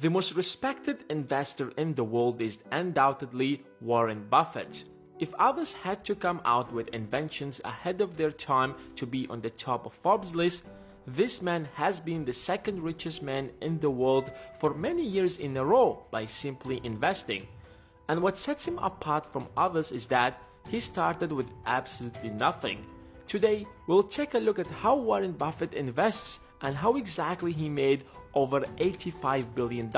The most respected investor in the world is undoubtedly Warren Buffett. If others had to come out with inventions ahead of their time to be on the top of Forbes' list, this man has been the second richest man in the world for many years in a row by simply investing. And what sets him apart from others is that he started with absolutely nothing. Today, we'll take a look at how Warren Buffett invests and how exactly he made over $85 billion.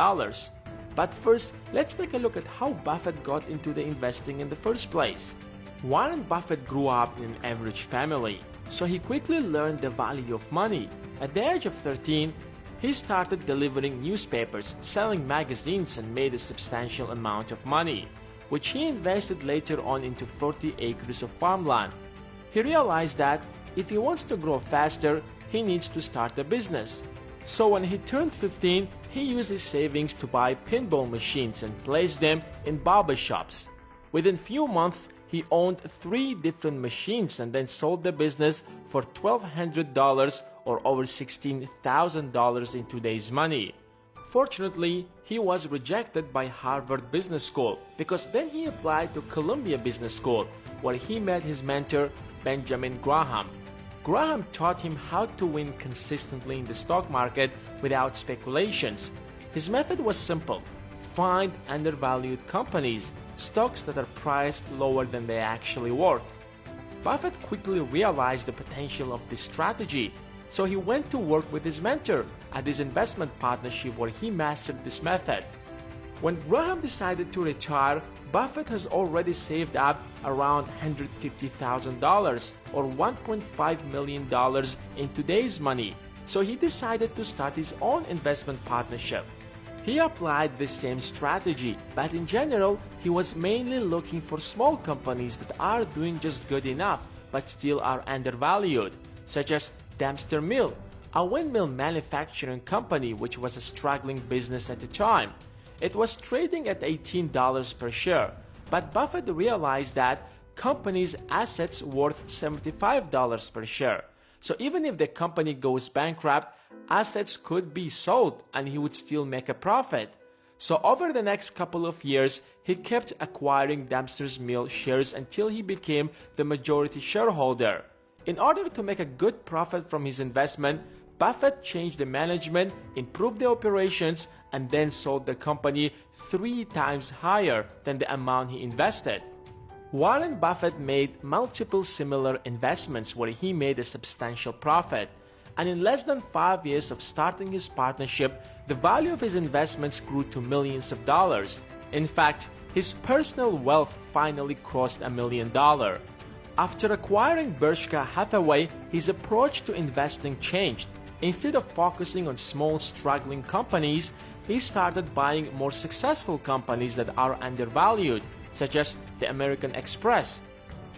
But first, let's take a look at how Buffett got into the investing in the first place. Warren Buffett grew up in an average family, so he quickly learned the value of money. At the age of 13, he started delivering newspapers, selling magazines, and made a substantial amount of money, which he invested later on into 40 acres of farmland. He realized that if he wants to grow faster, he needs to start a business. So when he turned 15, he used his savings to buy pinball machines and place them in barber shops. Within few months, he owned 3 different machines and then sold the business for $1,200 or over $16,000 in today's money. Fortunately, he was rejected by Harvard Business School because then he applied to Columbia Business School, where he met his mentor, Benjamin Graham. Graham taught him how to win consistently in the stock market without speculations. His method was simple: find undervalued companies, stocks that are priced lower than they're actually worth. Buffett quickly realized the potential of this strategy, so he went to work with his mentor at his investment partnership where he mastered this method. When Graham decided to retire, Buffett has already saved up around $150,000 or $1.5 million in today's money, so he decided to start his own investment partnership. He applied the same strategy, but in general, he was mainly looking for small companies that are doing just good enough but still are undervalued, such as Dempster Mill, a windmill manufacturing company which was a struggling business at the time. It was trading at $18 per share, but Buffett realized that companies' assets worth $75 per share. So even if the company goes bankrupt, assets could be sold and he would still make a profit. So over the next couple of years, he kept acquiring Dempster's Mill shares until he became the majority shareholder. In order to make a good profit from his investment, Buffett changed the management, improved the operations, and then sold the company 3 times higher than the amount he invested. Warren Buffett made multiple similar investments where he made a substantial profit, and in less than 5 years of starting his partnership, the value of his investments grew to millions of dollars. In fact, his personal wealth finally crossed $1 million. After acquiring Berkshire Hathaway, his approach to investing changed. Instead of focusing on small struggling companies, he started buying more successful companies that are undervalued, such as the American Express.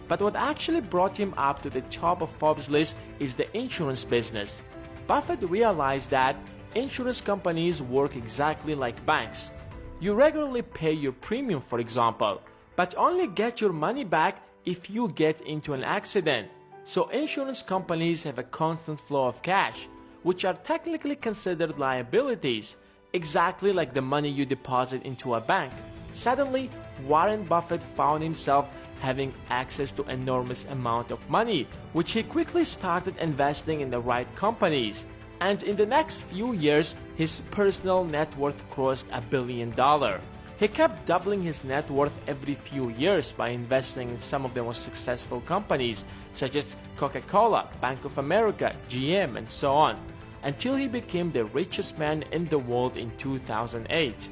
But what actually brought him up to the top of Forbes' list is the insurance business. Buffett realized that insurance companies work exactly like banks. You regularly pay your premium, for example, but only get your money back if you get into an accident. So insurance companies have a constant flow of cash, which are technically considered liabilities, exactly like the money you deposit into a bank. Suddenly, Warren Buffett found himself having access to an enormous amount of money, which he quickly started investing in the right companies. And in the next few years, his personal net worth crossed $1 billion. He kept doubling his net worth every few years by investing in some of the most successful companies, such as Coca-Cola, Bank of America, GM, and so on, until he became the richest man in the world in 2008.